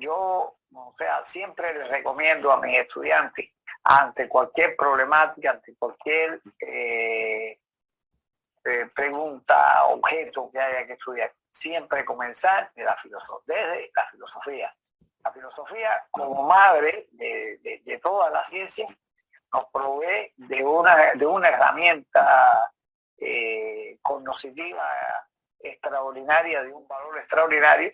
yo, o sea, siempre les recomiendo a mis estudiantes, ante cualquier problemática, ante cualquier pregunta, objeto que haya que estudiar, siempre comenzar desde la filosofía. La filosofía, como madre de toda la ciencia, nos provee de una herramienta cognitiva extraordinaria, de un valor extraordinario,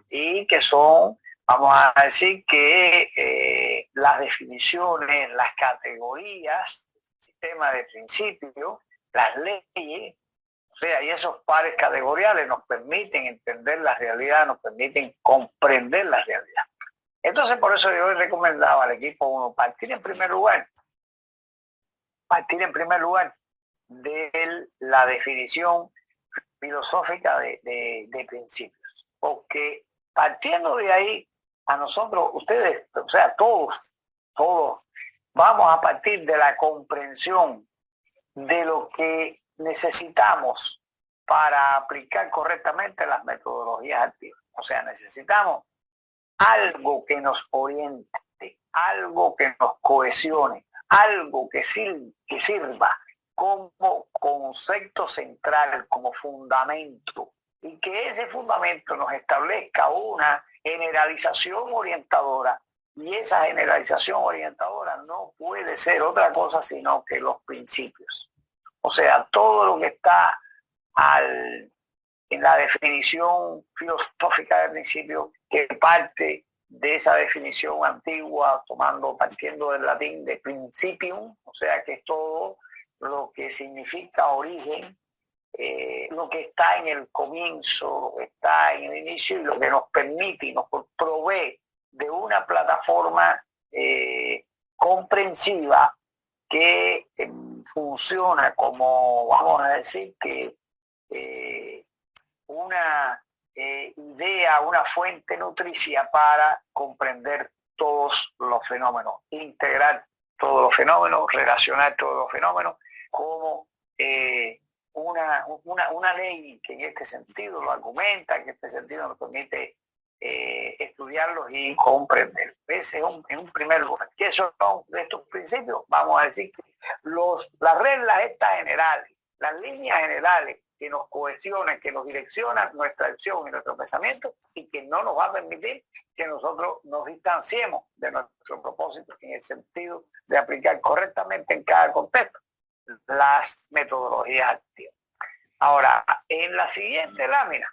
y que son, vamos a decir, que las definiciones, las categorías, el sistema de principios, las leyes, o sea, y esos pares categoriales nos permiten entender la realidad, nos permiten comprender la realidad. Entonces, por eso yo recomendaba al equipo 1 partir en primer lugar de la definición filosófica de principios, porque partiendo de ahí, a nosotros, ustedes, o sea, todos, vamos a partir de la comprensión de lo que necesitamos para aplicar correctamente las metodologías activas. O sea, necesitamos algo que nos oriente, algo que nos cohesione, algo que sirva como concepto central, como fundamento, y que ese fundamento nos establezca una generalización orientadora, y esa generalización orientadora no puede ser otra cosa sino que los principios. O sea, todo lo que está en la definición filosófica del principio, que parte de esa definición antigua, partiendo del latín de principium, o sea, que es todo lo que significa origen, lo que está en el comienzo, lo que está en el inicio, y lo que nos permite y nos provee de una plataforma comprensiva que funciona como, vamos a decir, que una idea, una fuente nutricia para comprender todos los fenómenos, integrar todos los fenómenos, relacionar todos los fenómenos como una ley que en este sentido lo argumenta, que en este sentido nos permite estudiarlos y comprenderlos. Ese es en un primer lugar. ¿Qué son de estos principios? Vamos a decir que las reglas estas generales, las líneas generales que nos cohesionan, que nos direccionan nuestra acción y nuestro pensamiento, y que no nos va a permitir que nosotros nos distanciemos de nuestro propósito en el sentido de aplicar correctamente en cada contexto las metodologías activas. Ahora, en la siguiente lámina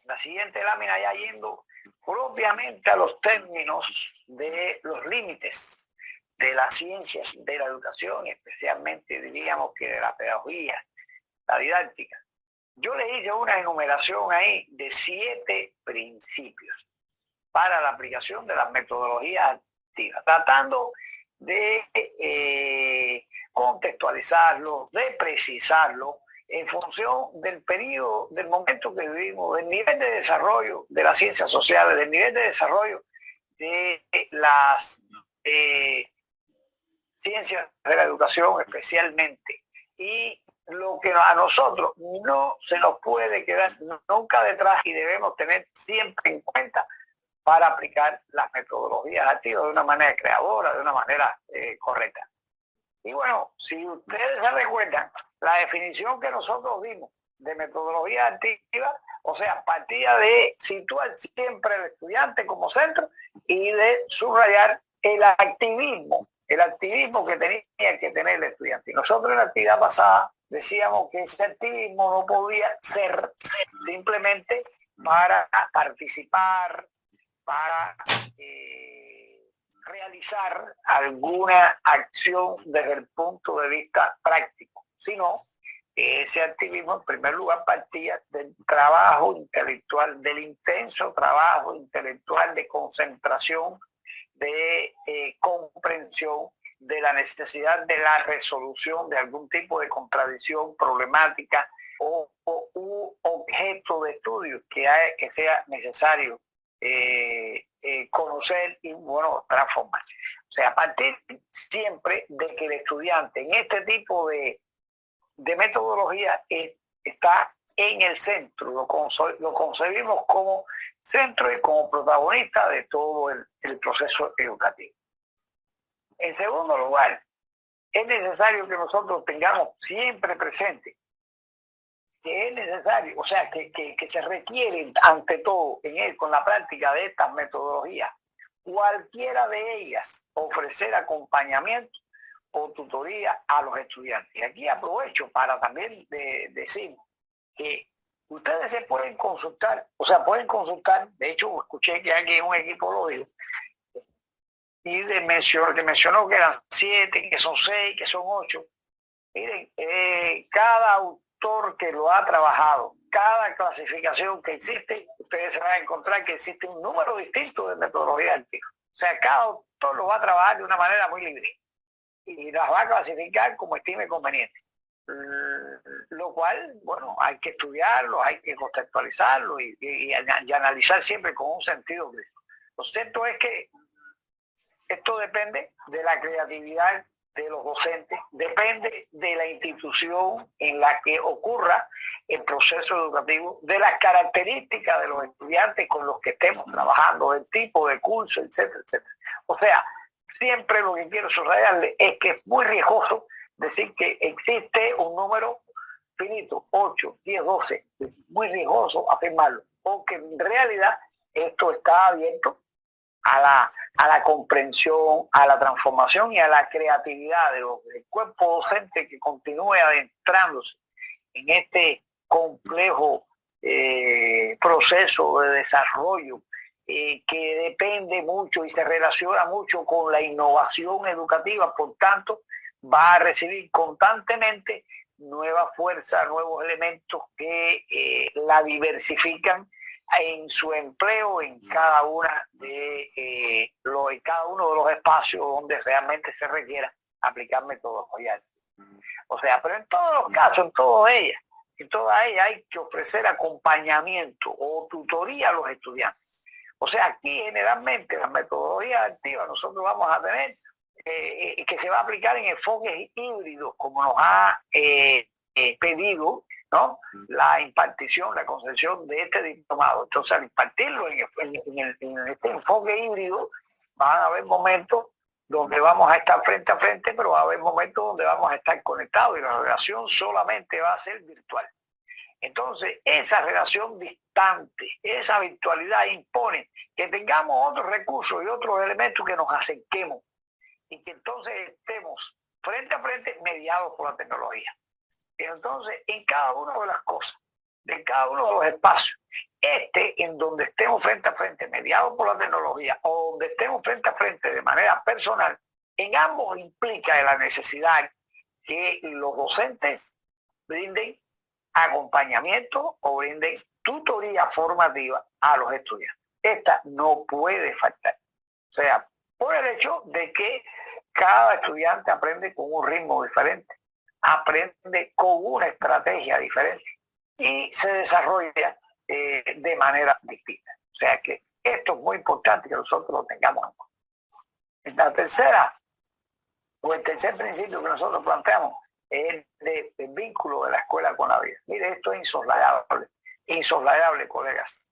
ya yendo propiamente a los términos de los límites de las ciencias de la educación, especialmente diríamos que de la pedagogía, la didáctica. Yo le hice una enumeración ahí de 7 principios para la aplicación de las metodologías activas, tratando de contextualizarlo, de precisarlo en función del periodo, del momento que vivimos, del nivel de desarrollo de las ciencias sociales, del nivel de desarrollo de las ciencias de la educación especialmente, y lo que a nosotros no se nos puede quedar nunca detrás y debemos tener siempre en cuenta para aplicar las metodologías activas de una manera creadora, de una manera correcta. Y bueno, si ustedes se recuerdan, la definición que nosotros dimos de metodología activa, o sea, partía de situar siempre al estudiante como centro y de subrayar el activismo que tenía que tener el estudiante. Y nosotros en la actividad pasada decíamos que ese activismo no podía ser simplemente para participar, para realizar alguna acción desde el punto de vista práctico, sino que ese activismo en primer lugar partía del trabajo intelectual, del intenso trabajo intelectual de concentración, de comprensión de la necesidad de la resolución de algún tipo de contradicción, problemática o objeto de estudio que sea necesario conocer y, bueno, transformar. O sea, a partir siempre de que el estudiante en este tipo de metodología está en el centro, lo concebimos como centro y como protagonista de todo el proceso educativo. En segundo lugar, es necesario que nosotros tengamos siempre presente que es necesario, o sea, que se requiere ante todo en él, con la práctica de estas metodologías, cualquiera de ellas, ofrecer acompañamiento o tutoría a los estudiantes. Y aquí aprovecho para también decir que ustedes se pueden consultar, o sea, pueden consultar, de hecho escuché que aquí un equipo lo dijo, y mencionó que eran 7, que son 6, que son 8. Miren, cada autor que lo ha trabajado, cada clasificación que existe, ustedes se van a encontrar que existe un número distinto de metodologías activas. O sea, cada autor lo va a trabajar de una manera muy libre y las va a clasificar como estime conveniente. Lo cual, bueno, hay que estudiarlo, hay que contextualizarlo y analizar siempre con un sentido crítico. Lo cierto es que esto depende de la creatividad de los docentes, depende de la institución en la que ocurra el proceso educativo, de las características de los estudiantes con los que estemos trabajando, del tipo de curso, etcétera, etcétera. O sea, siempre lo que quiero subrayarle es que es muy riesgoso decir que existe un número finito, 8, 10, 12, es muy riesgoso afirmarlo, porque en realidad esto está abierto a la comprensión, a la transformación y a la creatividad del cuerpo docente que continúe adentrándose en este complejo proceso de desarrollo que depende mucho y se relaciona mucho con la innovación educativa. Por tanto, va a recibir constantemente nuevas fuerzas, nuevos elementos que la diversifican en su empleo en cada cada uno de los espacios donde realmente se requiera aplicar metodologías. O sea, pero en todos los casos, en todas ellas hay que ofrecer acompañamiento o tutoría a los estudiantes. O sea, aquí generalmente las metodologías activas nosotros vamos a tener que se va a aplicar en enfoques híbridos, como nos ha pedido, ¿no?, la impartición, la concesión de este diplomado. Entonces, al impartirlo en este enfoque híbrido, van a haber momentos donde vamos a estar frente a frente, pero va a haber momentos donde vamos a estar conectados y la relación solamente va a ser virtual. Entonces, esa relación distante, esa virtualidad impone que tengamos otros recursos y otros elementos que nos acerquemos y que entonces estemos frente a frente mediados por la tecnología. Y entonces, en cada una de las cosas, de cada uno de los espacios, en donde estemos frente a frente, mediados por la tecnología, o donde estemos frente a frente de manera personal, en ambos implica la necesidad que los docentes brinden acompañamiento o brinden tutoría formativa a los estudiantes. Esta no puede faltar. O sea, por el hecho de que cada estudiante aprende con un ritmo diferente, aprende con una estrategia diferente y se desarrolla de manera distinta. O sea que esto es muy importante que nosotros lo tengamos en cuenta. La tercera, o el tercer principio que nosotros planteamos es el vínculo de la escuela con la vida. Mire, esto es insoslayable, colegas.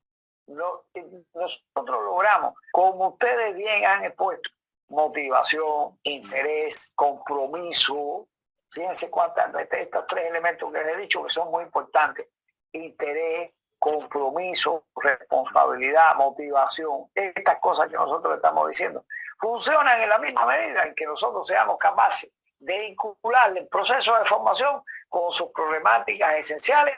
Nosotros logramos, como ustedes bien han expuesto, motivación, interés, compromiso. Fíjense cuántas veces estos 3 elementos que les he dicho que son muy importantes: interés, compromiso, responsabilidad, motivación. Estas cosas que nosotros estamos diciendo funcionan en la misma medida en que nosotros seamos capaces de vincular el proceso de formación con sus problemáticas esenciales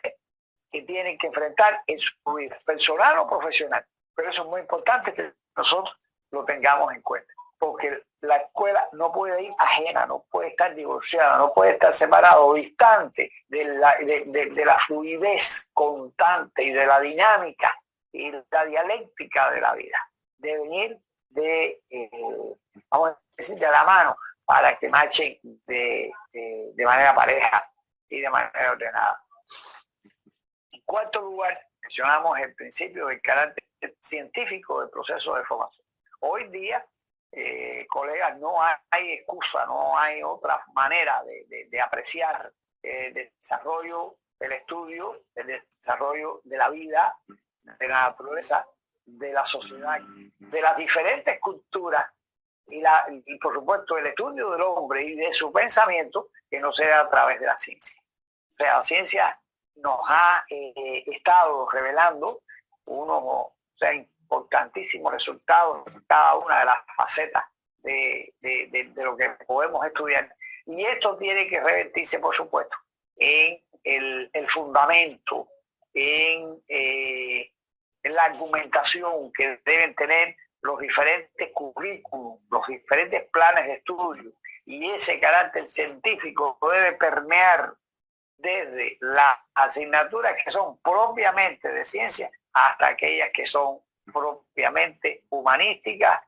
que tienen que enfrentar en su vida personal o profesional. Pero eso es muy importante que nosotros lo tengamos en cuenta, porque la escuela no puede ir ajena, no puede estar divorciada, no puede estar separada o distante de la fluidez constante y de la dinámica y la dialéctica de la vida. Debe venir vamos a decir, de la mano para que marchen de manera pareja y de manera ordenada. En cuarto lugar, mencionamos el principio del carácter científico del proceso de formación. Hoy día, colegas, no hay excusa, no hay otra manera de apreciar el desarrollo el estudio, el desarrollo de la vida, de la naturaleza, de la sociedad, de las diferentes culturas y por supuesto el estudio del hombre y de su pensamiento, que no sea a través de la ciencia. O sea, la ciencia nos ha estado revelando unos importantísimos resultados en cada una de las facetas de lo que podemos estudiar. Y esto tiene que revertirse, por supuesto, en el fundamento, en la argumentación que deben tener los diferentes currículums, los diferentes planes de estudio, y ese carácter científico debe permear desde las asignaturas que son propiamente de ciencia hasta aquellas que son propiamente humanísticas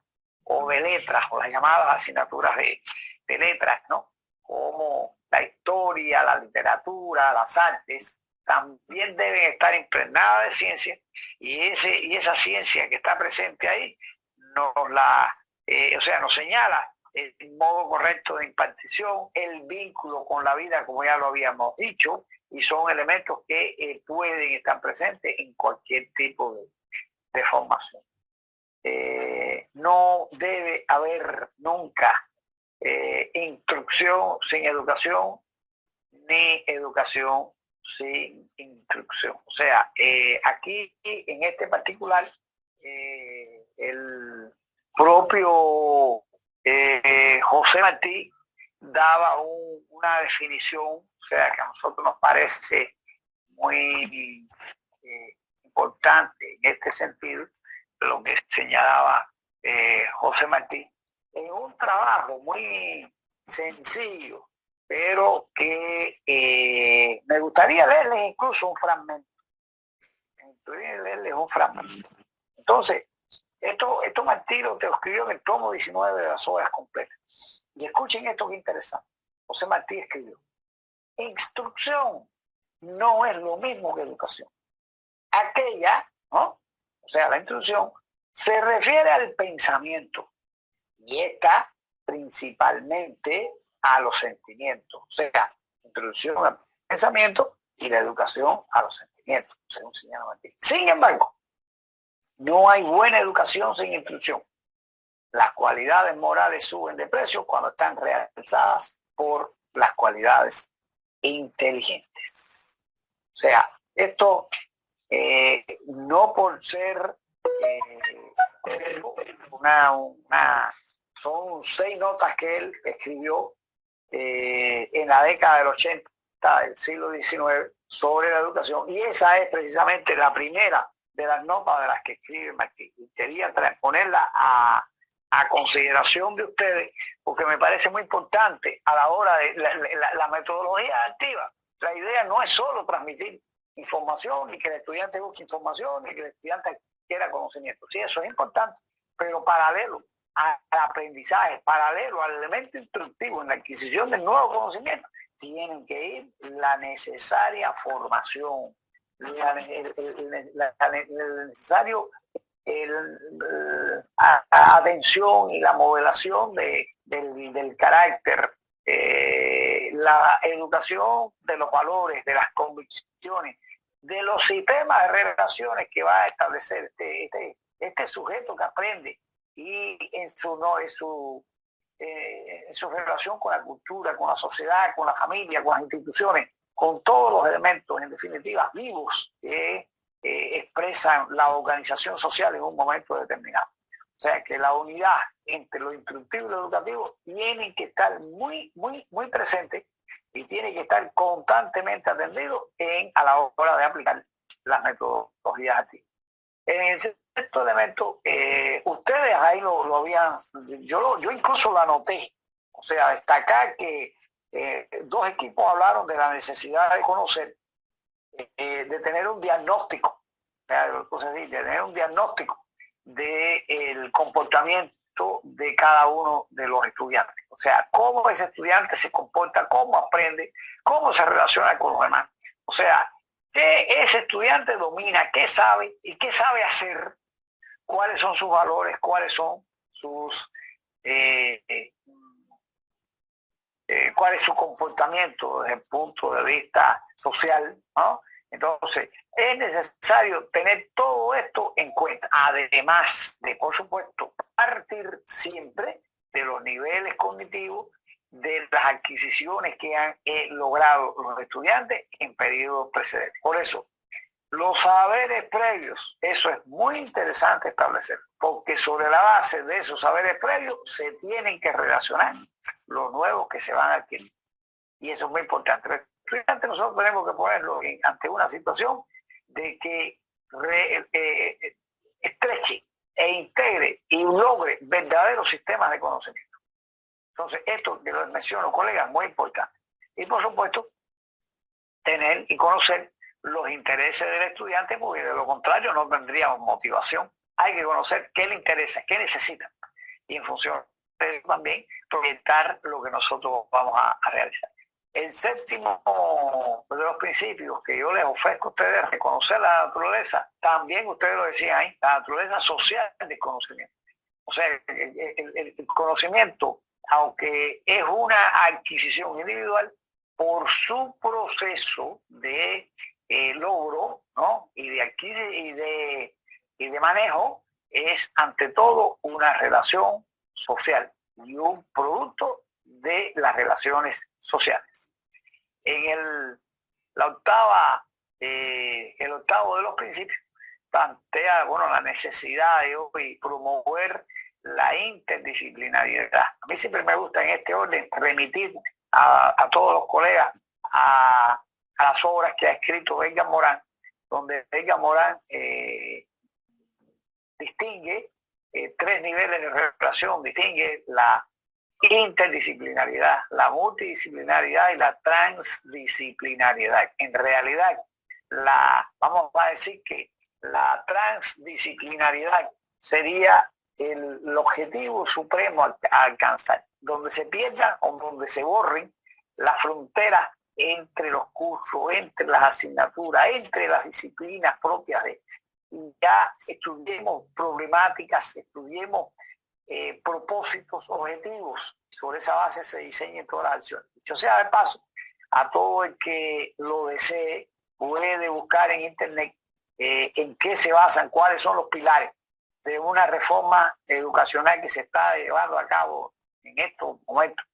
o de letras, o las llamadas asignaturas de letras, ¿no? Como la historia, la literatura, las artes, también deben estar impregnadas de ciencia, y esa ciencia que está presente ahí nos señala el modo correcto de impartición, el vínculo con la vida, como ya lo habíamos dicho, y son elementos que pueden estar presentes en cualquier tipo de formación. No debe haber nunca instrucción sin educación, ni educación sin instrucción. O sea, aquí en este particular, el propio José Martí daba una definición, o sea, que a nosotros nos parece muy importante en este sentido, lo que señalaba José Martí, en un trabajo muy sencillo, pero que me gustaría leerles incluso un fragmento. Entonces, esto Martí lo escribió en el tomo 19 de las obras completas. Y escuchen esto que interesante. José Martí escribió: instrucción no es lo mismo que educación. Aquella, ¿no? O sea, la instrucción se refiere al pensamiento, y esta principalmente a los sentimientos. O sea, introducción al pensamiento y la educación a los sentimientos, según señala Martí. Sin embargo, no hay buena educación sin instrucción. Las cualidades morales suben de precio cuando están realzadas por las cualidades inteligentes. O sea, esto no por ser son 6 notas que él escribió en la década del 80 del siglo XIX sobre la educación, y esa es precisamente la primera de las notas de las que escribe Martí. Y quería ponerla a consideración de ustedes, porque me parece muy importante a la hora de la metodología activa. La idea no es solo transmitir información, ni que el estudiante busque información, ni que el estudiante quiera conocimiento. Sí, eso es importante, pero paralelo al aprendizaje, paralelo al elemento instructivo en la adquisición del nuevo conocimiento, tienen que ir la necesaria formación, la necesario atención y la modelación del carácter, la educación de los valores, de las convicciones, de los sistemas de relaciones que va a establecer este sujeto que aprende, y en su relación con la cultura, con la sociedad, con la familia, con las instituciones, con todos los elementos, en definitiva, vivos que expresan la organización social en un momento determinado. O sea que la unidad entre lo instructivo y lo educativo tiene que estar muy, muy, muy presente, y tiene que estar constantemente atendido a la hora de aplicar las metodologías activas. En el sexto elemento, ustedes ahí lo habían, yo incluso lo anoté, o sea, destacar que 2 equipos hablaron de la necesidad de conocer, de tener un diagnóstico, de tener un diagnóstico del comportamiento de cada uno de los estudiantes. O sea, cómo ese estudiante se comporta, cómo aprende, cómo se relaciona con los demás. O sea, qué ese estudiante domina, qué sabe y qué sabe hacer, cuáles son sus valores, cuáles son sus cuál es su comportamiento desde el punto de vista social, ¿no? Entonces, es necesario tener todo esto en cuenta, además de, por supuesto, partir siempre de los niveles cognitivos, de las adquisiciones que han logrado los estudiantes en periodos precedentes. Por eso, los saberes previos, eso es muy interesante establecer, porque sobre la base de esos saberes previos se tienen que relacionar los nuevos que se van a adquirir. Y eso es muy importante. Los estudiantes nosotros tenemos que ponerlo ante una situación de que estreche e integre y logre verdaderos sistemas de conocimiento. Entonces, esto que les menciono, colegas, es muy importante. Y por supuesto, tener y conocer los intereses del estudiante, porque de lo contrario no tendríamos motivación. Hay que conocer qué le interesa, qué necesita. Y en función de eso también proyectar lo que nosotros vamos a realizar. El séptimo de los principios que yo les ofrezco a ustedes, reconocer la naturaleza, también ustedes lo decían ahí, la naturaleza social del conocimiento. O sea, el conocimiento, aunque es una adquisición individual, por su proceso de logro, ¿no? y de manejo, es ante todo una relación social y un producto de las relaciones sociales. En el octavo de los principios plantea, bueno, la necesidad de hoy promover la interdisciplinariedad. A mí siempre me gusta en este orden remitir a todos los colegas a las obras que ha escrito Edgar Morin, donde Edgar Morin distingue tres niveles de relación, distingue la interdisciplinariedad, la multidisciplinariedad y la transdisciplinariedad. En realidad, vamos a decir que la transdisciplinariedad sería el objetivo supremo a alcanzar, donde se pierdan o donde se borren las fronteras entre los cursos, entre las asignaturas, entre las disciplinas propias de ya estudiemos problemáticas, estudiemos propósitos, objetivos. Sobre esa base se diseñen todas las acciones. Dicho sea de paso, a todo el que lo desee puede buscar en internet en qué se basan, cuáles son los pilares de una reforma educacional que se está llevando a cabo en estos momentos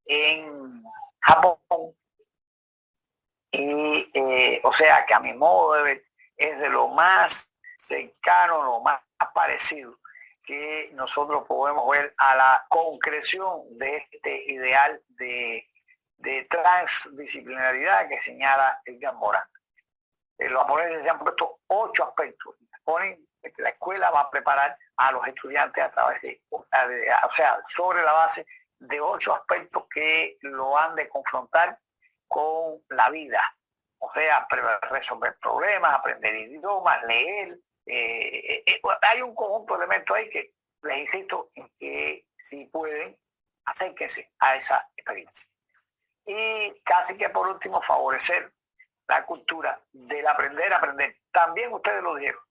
en Japón. Y o sea que a mi modo de ver es de lo más cercano, lo más parecido que nosotros podemos ver a la concreción de este ideal de transdisciplinaridad que señala Edgar Morin. Los japoneses se han puesto 8 aspectos. Ponen que la escuela va a preparar a los estudiantes a través de, o sea, sobre la base de 8 aspectos que lo han de confrontar con la vida. O sea, resolver problemas, aprender idiomas, leer. Hay un conjunto de elementos ahí que les insisto en que si pueden, acérquense a esa experiencia. Y casi que por último, favorecer la cultura del aprender a aprender. También ustedes lo dijeron.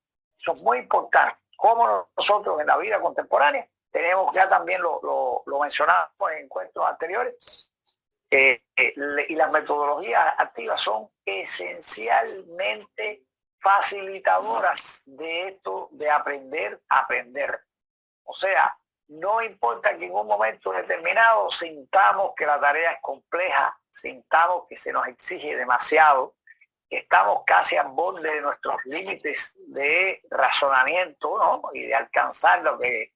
Eso es muy importante. Como nosotros en la vida contemporánea tenemos, ya también lo mencionamos en encuentros anteriores, y las metodologías activas son esencialmente facilitadoras de esto de aprender a aprender. O sea, no importa que en un momento determinado sintamos que la tarea es compleja, sintamos que se nos exige demasiado, que estamos casi al borde de nuestros límites de razonamiento, ¿no? Y de alcanzar lo que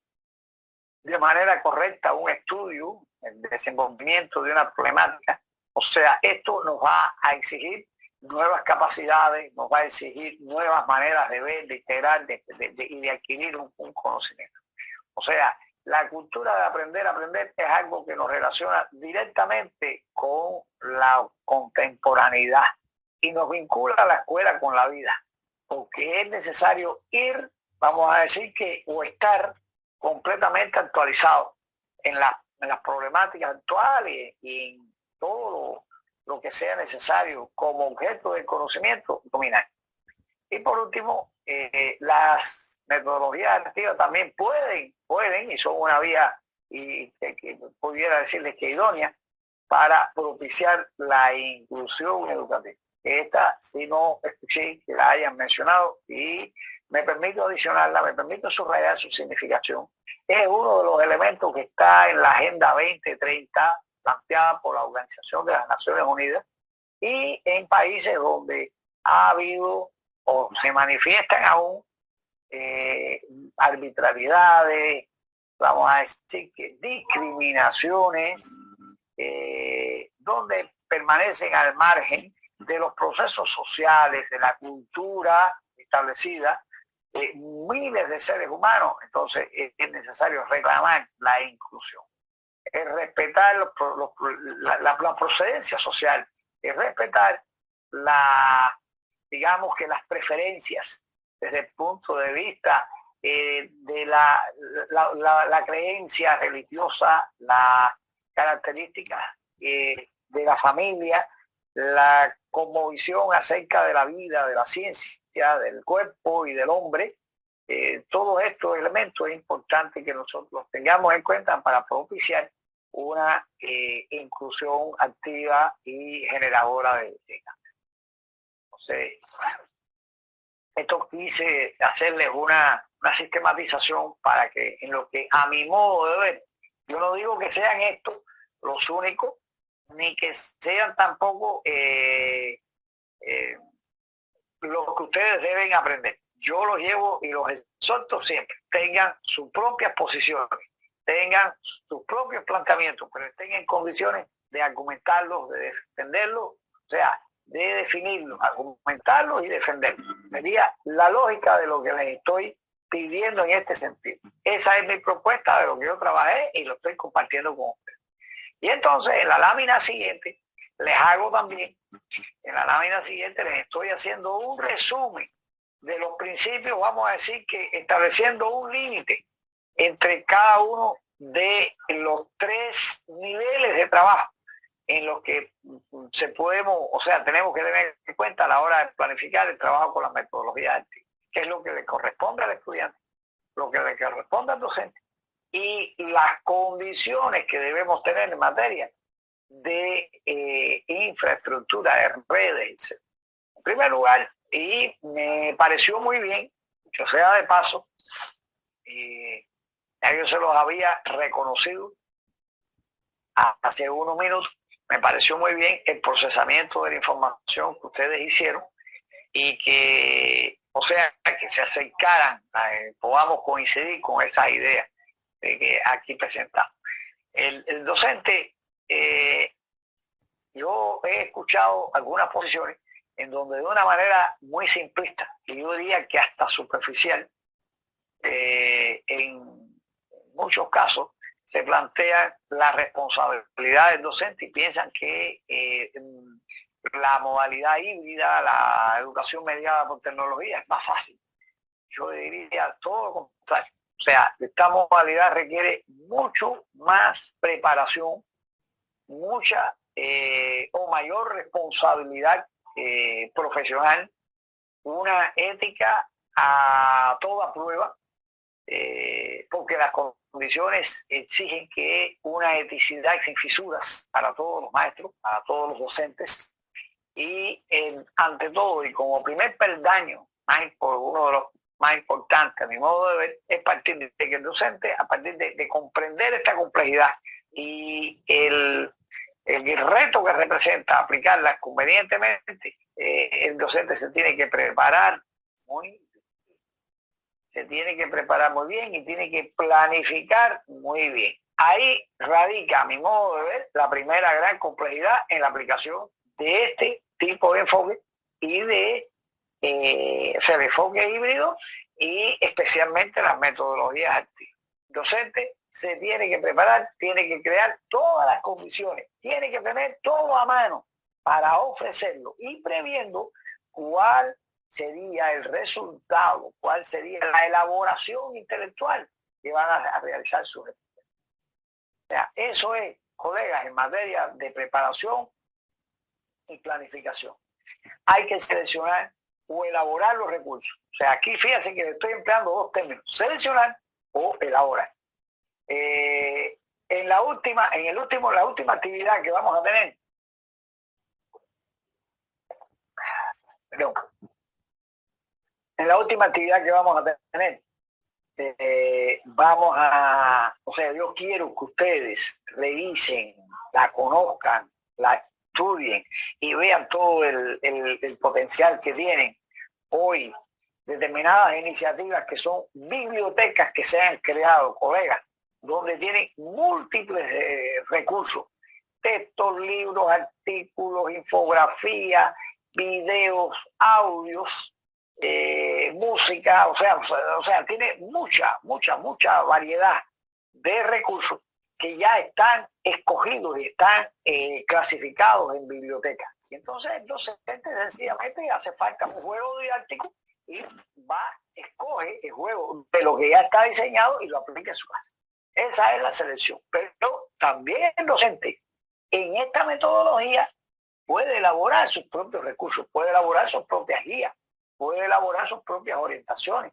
de manera correcta un estudio, el desenvolvimiento de una problemática. O sea, esto nos va a exigir nuevas capacidades, nos va a exigir nuevas maneras de ver, de integrar y de adquirir un conocimiento. O sea, la cultura de aprender a aprender es algo que nos relaciona directamente con la contemporaneidad y nos vincula a la escuela con la vida, porque es necesario ir, vamos a decir que, o estar completamente actualizado en las problemáticas actuales y en todo lo que sea necesario como objeto de conocimiento dominar. Y por último, las metodologías activas también pueden y son una vía, y que pudiera decirles que idónea, para propiciar la inclusión educativa. Esta, si no escuché que la hayan mencionado, y me permito adicionarla, me permito subrayar su significación. Es uno de los elementos que está en la Agenda 2030 planteada por la Organización de las Naciones Unidas, y en países donde ha habido o se manifiestan aún arbitrariedades, vamos a decir que discriminaciones, donde permanecen al margen de los procesos sociales, de la cultura establecida, miles de seres humanos. Entonces es necesario reclamar la inclusión, es respetar la procedencia social, es respetar digamos que las preferencias desde el punto de vista de la creencia religiosa, la característica de la familia, la cosmovisión acerca de la vida, de la ciencia, del cuerpo y del hombre. Todos estos elementos es importante que nosotros los tengamos en cuenta para propiciar una inclusión activa y generadora de cambio. Entonces, esto quise hacerles una sistematización para que, en lo que a mi modo de ver, yo no digo que sean estos los únicos, ni que sean tampoco lo que ustedes deben aprender. Yo los llevo y los exhorto siempre. Tengan sus propias posiciones, tengan sus propios planteamientos, pero estén en condiciones de argumentarlos, de defenderlos, o sea, de definirlos, argumentarlos y defenderlos. Sería la lógica de lo que les estoy pidiendo en este sentido. Esa es mi propuesta de lo que yo trabajé y lo estoy compartiendo con ustedes. Y entonces en la lámina siguiente les hago también, en la lámina siguiente les estoy haciendo un resumen de los principios, vamos a decir que estableciendo un límite entre cada uno de los 3 niveles de trabajo en los que tenemos que tener en cuenta a la hora de planificar el trabajo con las metodologías activas, que es lo que le corresponde al estudiante, lo que le corresponde al docente, y las condiciones que debemos tener en materia de infraestructura, de redes, etc. En primer lugar, y me pareció muy bien, yo sea de paso, ya yo se los había reconocido hace unos minutos, me pareció muy bien el procesamiento de la información que ustedes hicieron y que, o sea, que se acercaran, podamos coincidir con esas ideas que aquí presentamos. El docente, yo he escuchado algunas posiciones en donde de una manera muy simplista, y yo diría que hasta superficial, en muchos casos se plantea la responsabilidad del docente y piensan que la modalidad híbrida, la educación mediada por tecnología es más fácil. Yo diría todo lo contrario. O sea, esta modalidad requiere mucho más preparación, mucha o mayor responsabilidad profesional, una ética a toda prueba, porque las condiciones exigen que una eticidad sin fisuras para todos los maestros, para todos los docentes, y ante todo, y como primer peldaño, uno de los más importantes a mi modo de ver, es partir de que el docente, a partir de comprender esta complejidad y el reto que representa aplicarla convenientemente, el docente se tiene que preparar muy bien y tiene que planificar muy bien. Ahí radica, a mi modo de ver, la primera gran complejidad en la aplicación de este tipo de enfoque y de enfoque híbrido, y especialmente las metodologías activas. El docente se tiene que preparar, tiene que crear todas las condiciones, tiene que tener todo a mano para ofrecerlo y previendo cuál sería el resultado, cuál sería la elaboración intelectual que van a realizar sus estudiantes. O sea, eso es, colegas, en materia de preparación y planificación. Hay que seleccionar o elaborar los recursos. O sea, aquí fíjense que le estoy empleando 2 términos, seleccionar o elaborar. la última actividad que vamos a tener, perdón, en la última actividad que vamos a tener, o sea, yo quiero que ustedes revisen, la conozcan, la estudien y vean todo el potencial que tienen hoy determinadas iniciativas que son bibliotecas que se han creado, colegas, donde tienen múltiples recursos, textos, libros, artículos, infografías, videos, audios, música, o sea, tiene mucha variedad de recursos que ya están escogidos y están clasificados en bibliotecas. Y entonces el docente sencillamente hace falta un juego didáctico y escoge el juego de lo que ya está diseñado y lo aplica en su clase. Esa es la selección. Pero también el docente en esta metodología puede elaborar sus propios recursos, puede elaborar sus propias guías, puede elaborar sus propias orientaciones,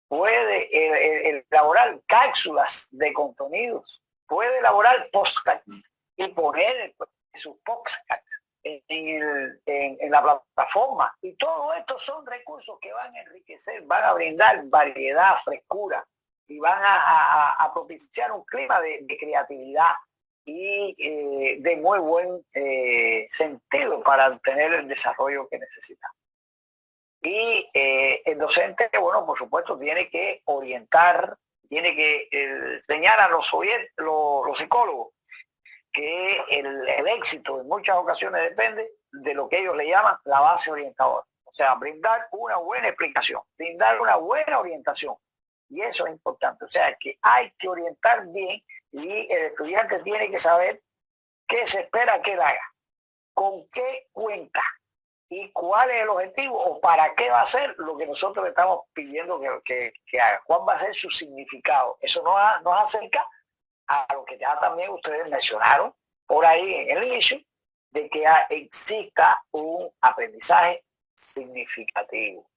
puede elaborar cápsulas de contenidos, puede elaborar podcast y poner sus podcast en la plataforma. Y todo esto son recursos que van a enriquecer, van a brindar variedad, frescura y van a propiciar un clima de creatividad y de muy buen sentido para tener el desarrollo que necesitamos. Y el docente, bueno, por supuesto, tiene que orientar, tiene que enseñar a los psicólogos que el éxito en muchas ocasiones depende de lo que ellos le llaman la base orientadora. O sea, brindar una buena explicación, brindar una buena orientación. Y eso es importante. O sea, que hay que orientar bien y el estudiante tiene que saber qué se espera que él haga, con qué cuenta y cuál es el objetivo o para qué va a ser lo que nosotros le estamos pidiendo que haga, cuál va a ser su significado. Eso nos acerca a lo que ya también ustedes mencionaron por ahí en el inicio, de que exista un aprendizaje significativo.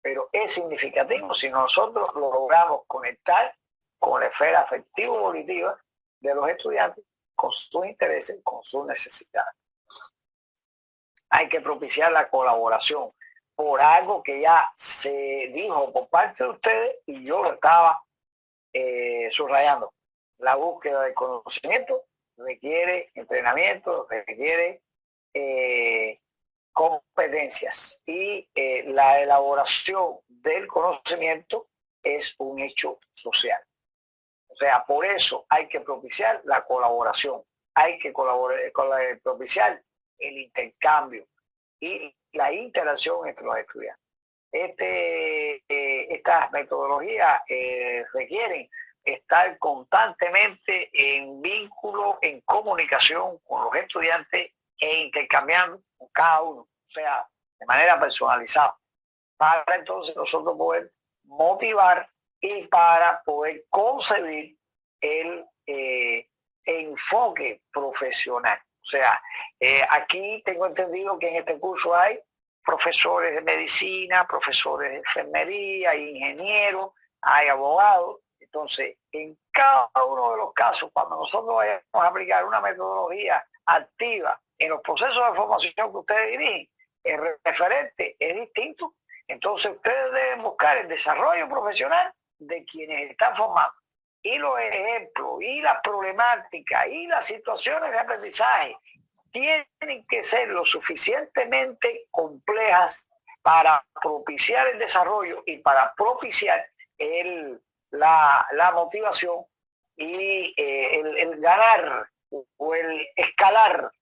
Pero es significativo si nosotros lo logramos conectar con la esfera afectivo-volitiva de los estudiantes, con sus intereses, con sus necesidades. Hay que propiciar la colaboración por algo que ya se dijo por parte de ustedes y yo lo estaba subrayando. La búsqueda de conocimiento requiere entrenamiento, requiere competencias y la elaboración del conocimiento es un hecho social. O sea, por eso hay que propiciar la colaboración, hay que propiciar el intercambio y la interacción entre los estudiantes. Estas metodologías requieren estar constantemente en vínculo, en comunicación con los estudiantes e intercambiando con cada uno, o sea, de manera personalizada, para entonces nosotros poder motivar y para poder concebir el enfoque profesional. O sea, aquí tengo entendido que en este curso hay profesores de medicina, profesores de enfermería, hay ingenieros, hay abogados. Entonces, en cada uno de los casos, cuando nosotros vayamos a aplicar una metodología activa en los procesos de formación que ustedes dirigen, el referente es distinto. Entonces, ustedes deben buscar el desarrollo profesional de quienes están formando. Y los ejemplos, y las problemáticas, y las situaciones de aprendizaje tienen que ser lo suficientemente complejas para propiciar el desarrollo y para propiciar la motivación y el ganar o el escalar,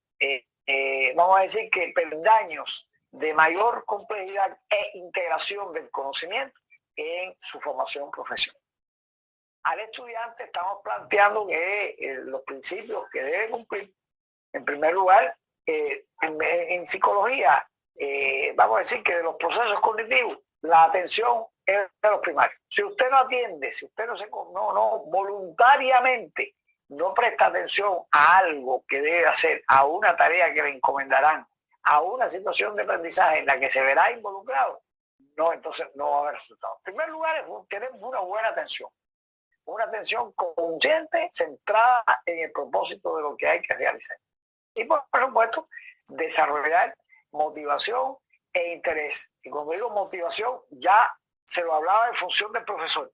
vamos a decir que peldaños de mayor complejidad e integración del conocimiento en su formación profesional. Al estudiante estamos planteando que los principios que debe cumplir, en primer lugar, en psicología, vamos a decir que de los procesos cognitivos, la atención es de los primarios. Si usted no atiende, si usted no voluntariamente no presta atención a algo que debe hacer, a una tarea que le encomendarán, a una situación de aprendizaje en la que se verá involucrado, no, entonces no va a haber resultados. En primer lugar, tenemos una buena atención. una atención consciente, centrada en el propósito de lo que hay que realizar. Y por supuesto, desarrollar motivación e interés. Y cuando digo motivación, ya se lo hablaba en función del profesor.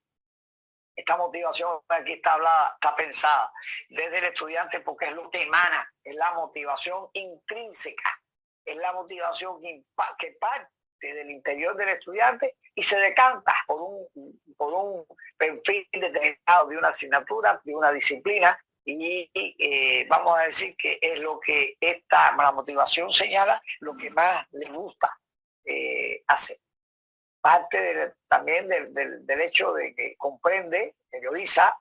Esta motivación aquí está hablada, está pensada desde el estudiante porque es lo que emana, es la motivación intrínseca, es la motivación que parte del interior del estudiante y se decanta por un perfil determinado de una asignatura, de una disciplina y vamos a decir que es lo que la motivación señala lo que más le gusta hacer. Parte también del hecho de que comprende, periodiza,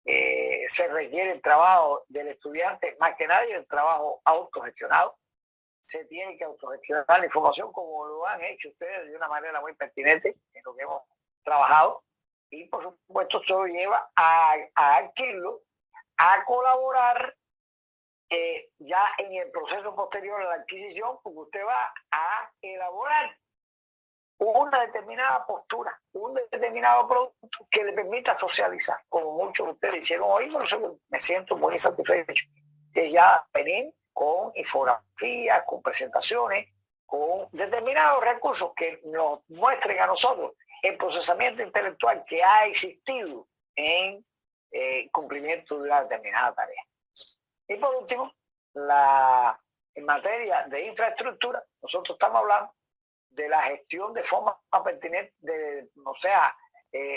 se requiere el trabajo del estudiante, más que nadie el trabajo autogestionado. Se tiene que autogestionar la información como lo han hecho ustedes de una manera muy pertinente en lo que hemos trabajado. Y por supuesto eso lleva a adquirirlo, a colaborar ya en el proceso posterior a la adquisición, porque usted va a elaborar una determinada postura, un determinado producto que le permita socializar, como muchos de ustedes hicieron hoy, por eso me siento muy satisfecho, que ya venir con infografías, con presentaciones, con determinados recursos que nos muestren a nosotros el procesamiento intelectual que ha existido en cumplimiento de una determinada tarea. Y por último, en materia de infraestructura, nosotros estamos hablando de la gestión de forma pertinente,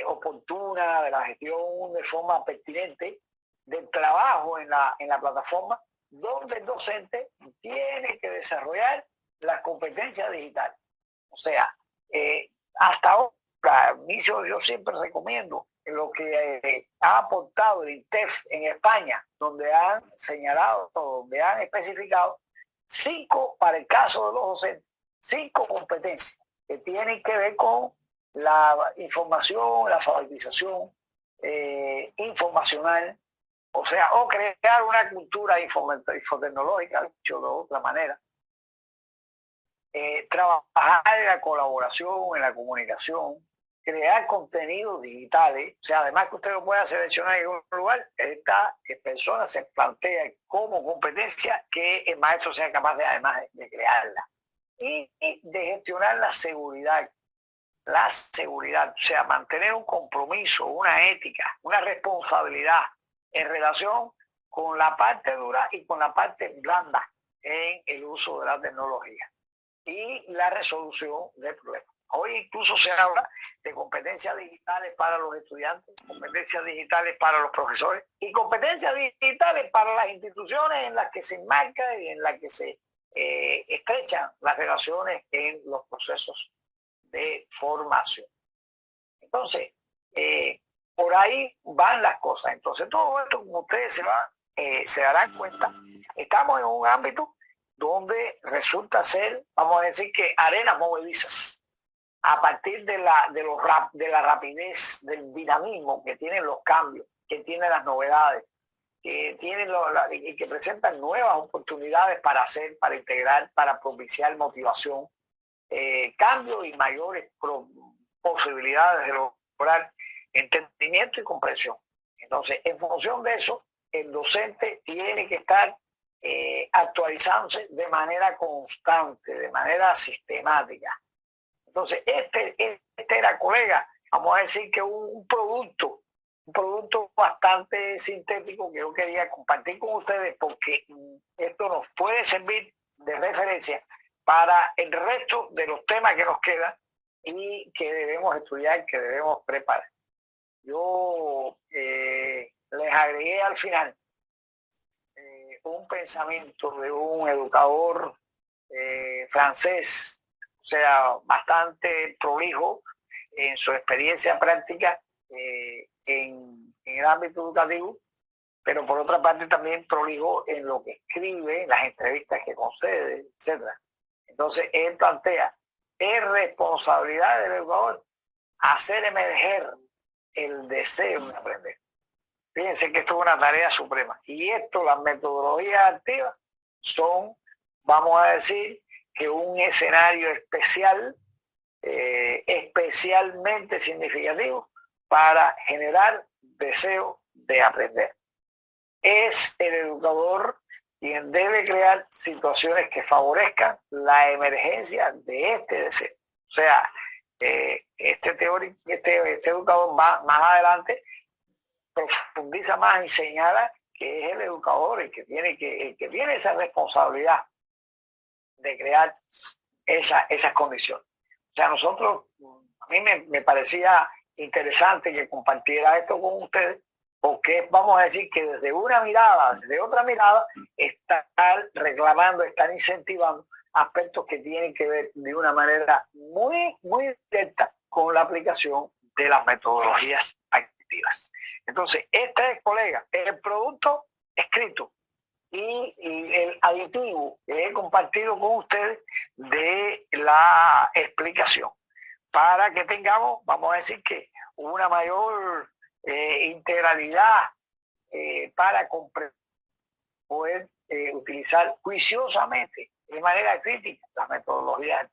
oportuna, de la gestión de forma pertinente del trabajo en la plataforma, donde el docente tiene que desarrollar las competencias digitales. O sea, hasta ahora, yo siempre recomiendo lo que ha aportado el INTEF en España, donde han señalado, donde han especificado 5 para el caso de los docentes, 5 competencias que tienen que ver con la información, la alfabetización informacional, o sea, o crear una cultura infotecnológica, dicho de otra manera, trabajar en la colaboración, en la comunicación, crear contenidos digitales, o sea, además que usted lo pueda seleccionar en un lugar, esta persona se plantea como competencia que el maestro sea capaz de, además de crearla. Y de gestionar la seguridad, o sea, mantener un compromiso, una ética, una responsabilidad en relación con la parte dura y con la parte blanda en el uso de la tecnología y la resolución del problema. Hoy incluso se habla de competencias digitales para los estudiantes, competencias digitales para los profesores y competencias digitales para las instituciones en las que se enmarca y en las que se estrechan las relaciones en los procesos de formación. Entonces, por ahí van las cosas. Entonces, todo esto, como ustedes se darán cuenta, estamos en un ámbito donde resulta ser, vamos a decir que arenas movedizas, a partir de la rapidez, del dinamismo que tienen los cambios, que tienen las novedades, que tienen y que presentan nuevas oportunidades para hacer, para integrar, para propiciar motivación, cambio y mayores posibilidades de lograr entendimiento y comprensión. Entonces, en función de eso, el docente tiene que estar actualizándose de manera constante, de manera sistemática. Entonces, este era, colega, vamos a decir que un producto bastante sintético que yo quería compartir con ustedes porque esto nos puede servir de referencia para el resto de los temas que nos quedan y que debemos estudiar, que debemos preparar. Yo les agregué al final un pensamiento de un educador francés, o sea, bastante prolijo en su experiencia práctica en el ámbito educativo, pero por otra parte también prolijo en lo que escribe, en las entrevistas que concede, etc. Entonces, él plantea, es responsabilidad del educador hacer emerger el deseo de aprender. Fíjense que esto es una tarea suprema. Y esto, las metodologías activas, son, vamos a decir, que un escenario especial, especialmente significativo, para generar deseo de aprender. Es el educador quien debe crear situaciones que favorezcan la emergencia de este deseo. O sea, este educador va más adelante, profundiza más y señala que es el educador el que tiene esa responsabilidad de crear esas condiciones. O sea, a mí me parecía interesante que compartiera esto con ustedes, porque vamos a decir que desde otra mirada, están reclamando, están incentivando aspectos que tienen que ver de una manera muy, muy directa con la aplicación de las metodologías activas. Entonces, este es, colega, el producto escrito y el aditivo que he compartido con ustedes de la explicación, para que tengamos, vamos a decir que una mayor integralidad para poder utilizar juiciosamente, de manera crítica, las metodologías